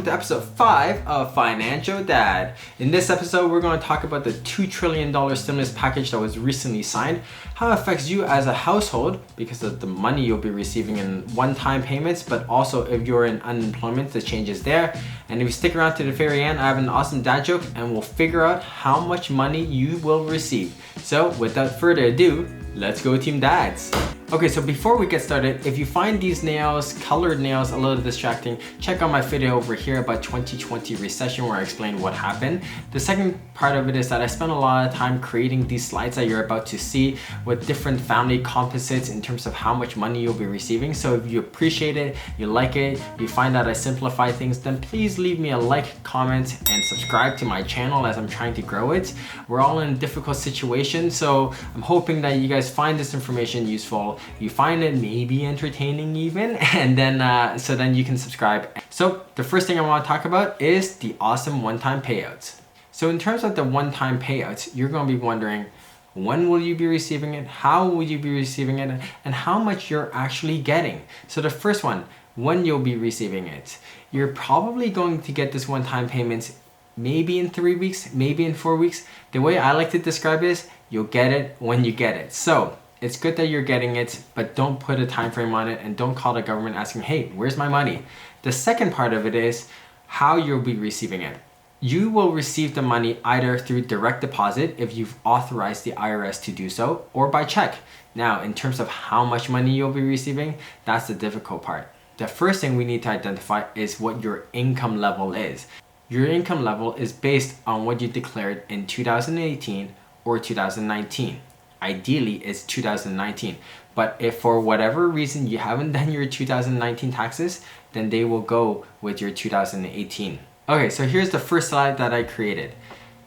welcome to episode 5 of Financial Dad. In this episode, we're going to talk about the $2 trillion stimulus package that was recently signed, how it affects you as a household because of the money you'll be receiving in one-time payments, but also if you're in unemployment, the changes there. And if you stick around to the very end, I have an awesome dad joke and we'll figure out how much money you will receive. So without further ado, let's go Team Dads. Okay, so before we get started, if you find these nails, colored nails, a little distracting, check out my video over here about 2020 recession where I explain what happened. The second part of it is that I spent a lot of time creating these slides that you're about to see with different family composites in terms of how much money you'll be receiving. So if you appreciate it, you like it, you find that I simplify things, then please leave me a like, comment, and subscribe to my channel as I'm trying to grow it. We're all in a difficult situation, so I'm hoping that you guys find this information useful. You find it maybe entertaining even, and then so then you can subscribe. So the first thing I want to talk about is the awesome one-time payouts. So in terms of the one-time payouts, you're going to be wondering, when will you be receiving it? How will you be receiving it? And how much you're actually getting. So the first one, when you'll be receiving it. You're probably going to get this one-time payments maybe in 3 weeks, maybe in 4 weeks. The way I like to describe it is, you'll get it when you get it. So it's good that you're getting it, but don't put a time frame on it and don't call the government asking, hey, where's my money? The second part of it is how you'll be receiving it. You will receive the money either through direct deposit if you've authorized the IRS to do so, or by check. Now, in terms of how much money you'll be receiving, that's the difficult part. The first thing we need to identify is what your income level is. Your income level is based on what you declared in 2018 or 2019. Ideally, it's 2019. But if for whatever reason you haven't done your 2019 taxes, then they will go with your 2018. Okay, so here's the first slide that I created.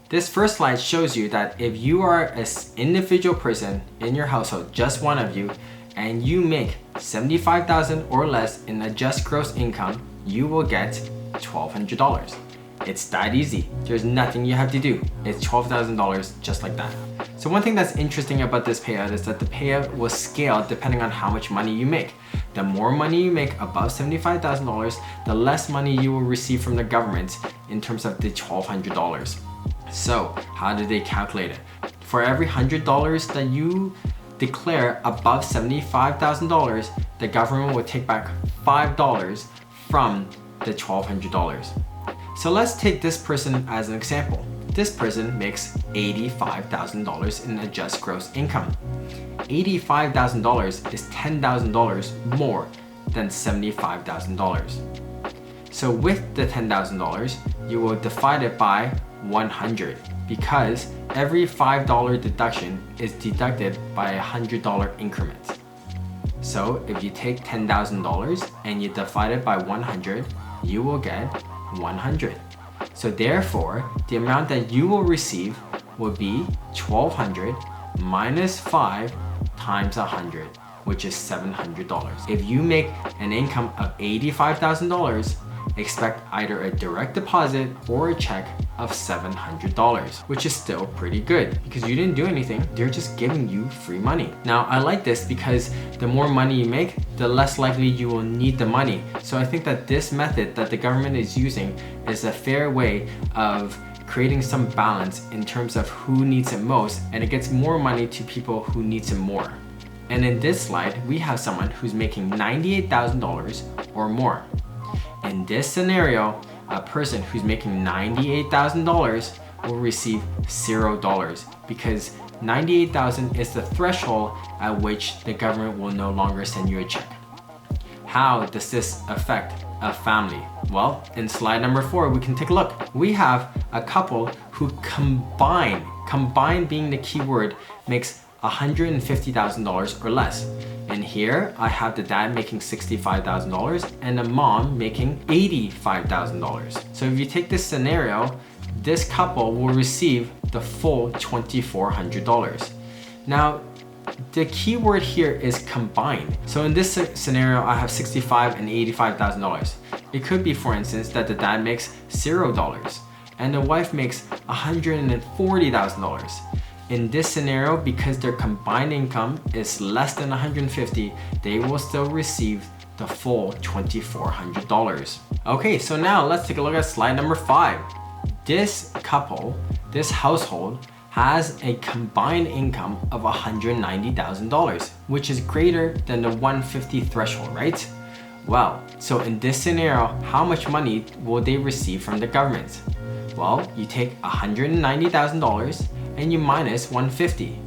This first slide shows you that if you are an individual person in your household, just one of you, and you make $75,000 or less in adjusted gross income, you will get $1,200. It's that easy. There's nothing you have to do. It's $12,000 just like that. So one thing that's interesting about this payout is that the payout will scale depending on how much money you make. The more money you make above $75,000, the less money you will receive from the government in terms of the $1,200. So how do they calculate it? For every $100 that you declare above $75,000, the government will take back $5 from the $1,200. So let's take this person as an example. This person makes $85,000 in adjusted gross income. $85,000 is $10,000 more than $75,000. So with the $10,000, you will divide it by 100 because every $5 deduction is deducted by a $100 increment. So if you take $10,000 and you divide it by 100, you will get 100. So therefore, the amount that you will receive will be 1,200 minus 5 times 100, which is $700. If you make an income of $85,000, expect either a direct deposit or a check of $700, which is still pretty good because you didn't do anything. They're just giving you free money. Now, I like this because the more money you make, the less likely you will need the money. So I think that this method that the government is using is a fair way of creating some balance in terms of who needs it most, and it gets more money to people who needs it more. And in this slide, we have someone who's making $98,000 or more. In this scenario, a person who's making $98,000 will receive $0 because $98,000 is the threshold at which the government will no longer send you a check. How does this affect a family? Well, in slide number 4, we can take a look. We have a couple who combine being the key word, makes $150,000 or less. And here I have the dad making $65,000 and the mom making $85,000. So if you take this scenario, this couple will receive the full $2,400. Now, the key word here is combined. So in this scenario, I have $65,000 and $85,000. It could be, for instance, that the dad makes $0 and the wife makes $140,000. In this scenario, because their combined income is less than $150,000, they will still receive the full $2,400. Okay, so now let's take a look at slide number 5. This couple, this household, has a combined income of $190,000, which is greater than the 150 threshold, right? Well, so in this scenario, how much money will they receive from the government? Well, you take $190,000 and you minus 150.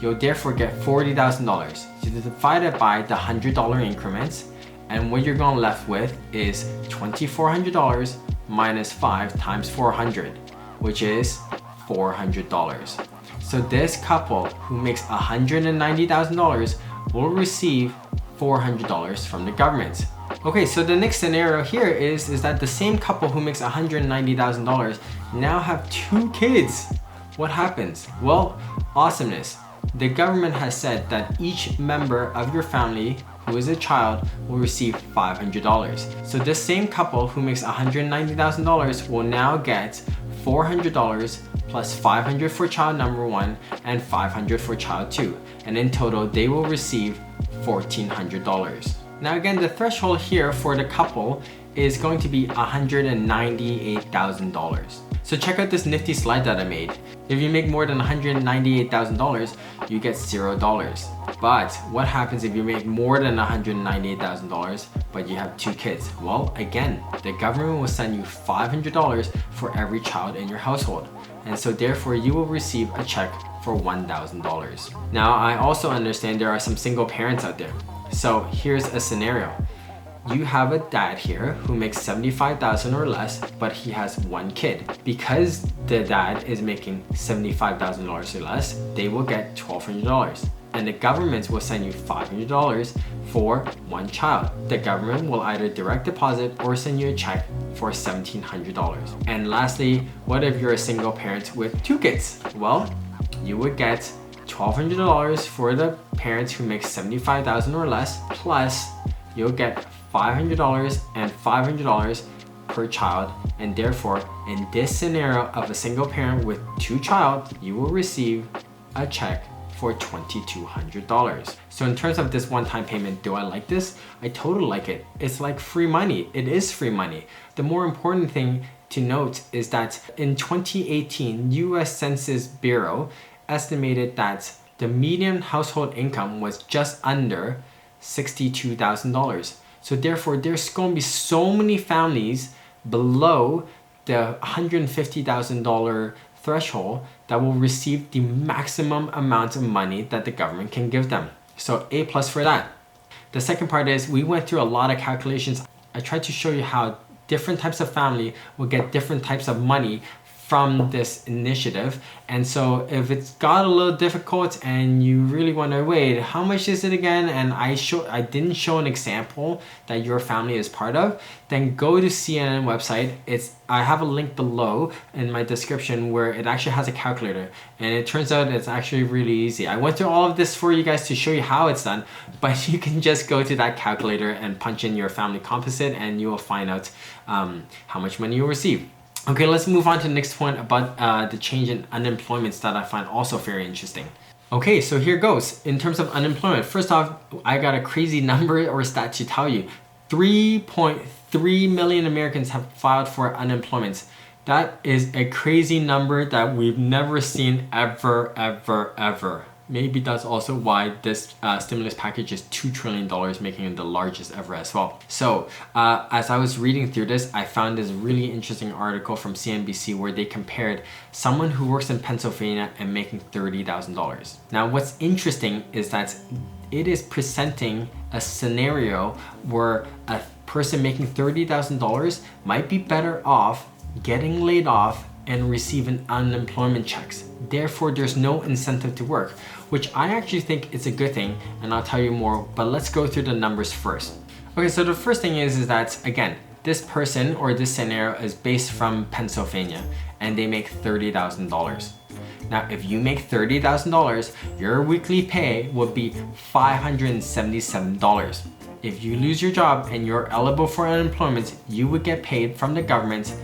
You'll therefore get $40,000. You divide it by the $100 increments, and what you're going left with is $2,400 minus 5 times 400, which is $400. So this couple who makes $190,000 will receive $400 from the government. Okay, so the next scenario here is that the same couple who makes $190,000 now have 2 kids. What happens? Well, awesomeness. The government has said that each member of your family who is a child will receive $500. So this same couple who makes $190,000 will now get $400 plus $500 for child number 1 and $500 for child 2. And in total, they will receive $1,400. Now again, the threshold here for the couple is going to be $198,000. So check out this nifty slide that I made. If you make more than $198,000, you get $0. But what happens if you make more than $198,000 but you have 2 kids? Well, again, the government will send you $500 for every child in your household. And so therefore you will receive a check for $1,000. Now I also understand there are some single parents out there. So here's a scenario. You have a dad here who makes $75,000 or less, but he has 1 kid. Because the dad is making $75,000 or less, they will get $1,200. And the government will send you $500 for 1 child. The government will either direct deposit or send you a check for $1,700. And lastly, what if you're a single parent with 2 kids? Well, you would get $1,200 for the parents who make $75,000 or less, plus you'll get $500 and $500 per child, and therefore in this scenario of a single parent with 2 child, you will receive a check for $2,200. So in terms of this one-time payment, do I like this? I totally like it. It's like free money. It is free money. The more important thing to note is that in 2018, US Census Bureau estimated that the median household income was just under $62,000. So therefore, there's going to be so many families below the $150,000 threshold that will receive the maximum amount of money that the government can give them. So A+ for that. The second part is we went through a lot of calculations. I tried to show you how different types of family will get different types of money from this initiative. And so if it's got a little difficult and you really want to wait, how much is it again? And I didn't show an example that your family is part of, then go to CNN website. I have a link below in my description where it actually has a calculator, and it turns out it's actually really easy. I went through all of this for you guys to show you how it's done, but you can just go to that calculator and punch in your family composite and you will find out how much money you'll receive. Okay, let's move on to the next point about the change in unemployment that I find also very interesting. Okay, so here goes. In terms of unemployment, first off, I got a crazy number or stat to tell you. 3.3 million Americans have filed for unemployment. That is a crazy number that we've never seen ever, ever, ever. Maybe that's also why this stimulus package is $2 trillion, making it the largest ever as well. So as I was reading through this, I found this really interesting article from CNBC where they compared someone who works in Pennsylvania and making $30,000. Now what's interesting is that it is presenting a scenario where a person making $30,000 might be better off getting laid off and receiving unemployment checks. Therefore, there's no incentive to work, which I actually think is a good thing, and I'll tell you more, but let's go through the numbers first. Okay, so the first thing is that, again, this person or this scenario is based from Pennsylvania, and they make $30,000. Now, if you make $30,000, your weekly pay would be $577. If you lose your job and you're eligible for unemployment, you would get paid from the government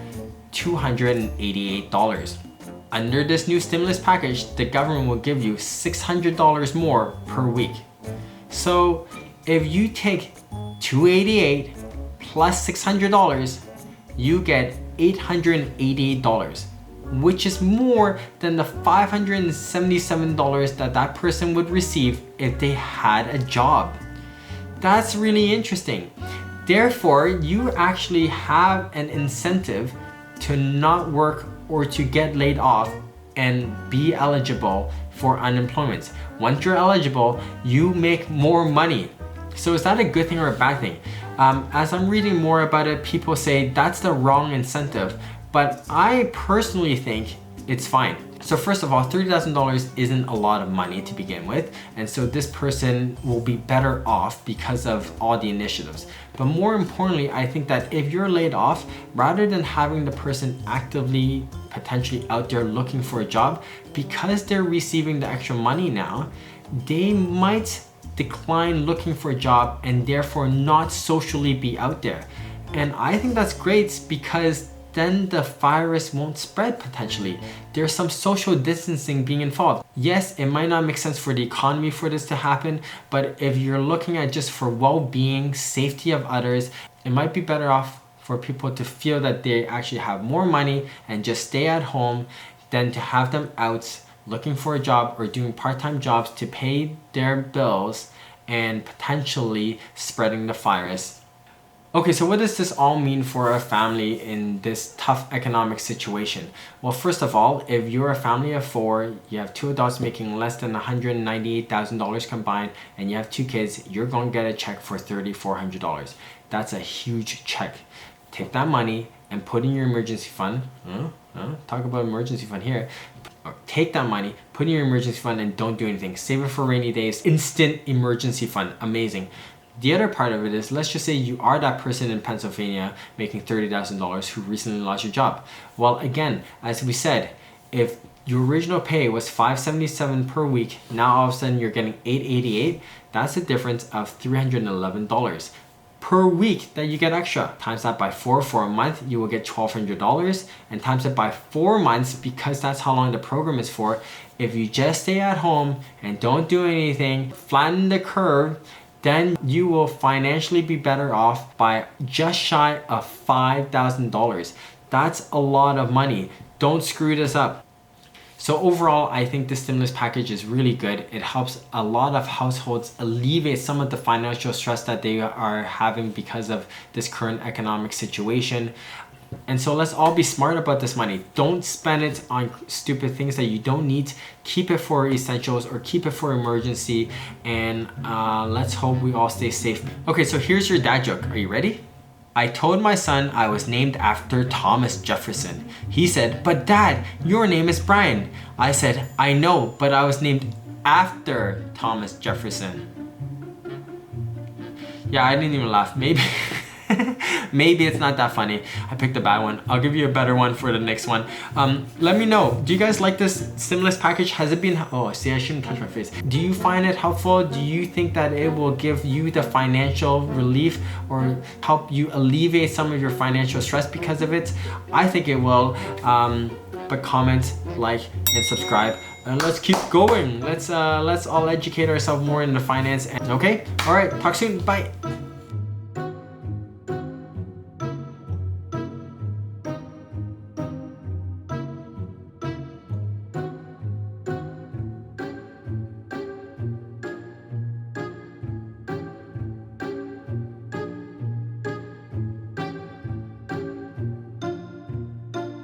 $288. Under this new stimulus package, the government will give you $600 more per week. So if you take $288 plus $600, you get $888, which is more than the $577 that that person would receive if they had a job. That's really interesting. Therefore, you actually have an incentive to not work or to get laid off and be eligible for unemployment. Once you're eligible, you make more money. So is that a good thing or a bad thing? As I'm reading more about it, people say that's the wrong incentive, but I personally think it's fine. So first of all, $30,000 isn't a lot of money to begin with, and so this person will be better off because of all the initiatives. But more importantly, I think that if you're laid off, rather than having the person actively potentially out there looking for a job, because they're receiving the extra money now, they might decline looking for a job and therefore not socially be out there. And I think that's great because then the virus won't spread potentially. There's some social distancing being involved. Yes, it might not make sense for the economy for this to happen, but if you're looking at just for well-being, safety of others, it might be better off for people to feel that they actually have more money and just stay at home than to have them out looking for a job or doing part-time jobs to pay their bills and potentially spreading the virus. Okay, so what does this all mean for a family in this tough economic situation? Well, first of all, if you're a family of 4, you have 2 adults making less than $198,000 combined, and you have 2 kids, you're going to get a check for $3,400. That's a huge check. Take that money and put in your emergency fund. Talk about emergency fund here. Take that money, put in your emergency fund, and don't do anything. Save it for rainy days. Instant emergency fund. Amazing. The other part of it is, let's just say you are that person in Pennsylvania making $30,000 who recently lost your job. Well, again, as we said, if your original pay was $577 per week, now all of a sudden you're getting $888, that's a difference of $311 per week that you get extra. Times that by 4 for a month, you will get $1,200, and times it by 4 months, because that's how long the program is for. If you just stay at home and don't do anything, flatten the curve, then you will financially be better off by just shy of $5,000. That's a lot of money. Don't screw this up. So overall, I think this stimulus package is really good. It helps a lot of households alleviate some of the financial stress that they are having because of this current economic situation. And so let's all be smart about this money. Don't spend it on stupid things that you don't need. Keep it for essentials or keep it for emergency, and let's hope we all stay safe. Okay, so here's your dad joke. Are you ready? I told my son I was named after Thomas Jefferson. He said, "But Dad, your name is Brian." I said, "I know, but I was named after Thomas Jefferson." Yeah, I didn't even laugh. Maybe it's not that funny. I picked a bad one. I'll give you a better one for the next one. Let me know. Do you guys like this stimulus package? Has it been... Oh, see, I shouldn't touch my face. Do you find it helpful? Do you think that it will give you the financial relief or help you alleviate some of your financial stress because of it? I think it will. But comment, like, and subscribe. And let's keep going. Let's all educate ourselves more in the finance. Okay? All right. Talk soon. Bye.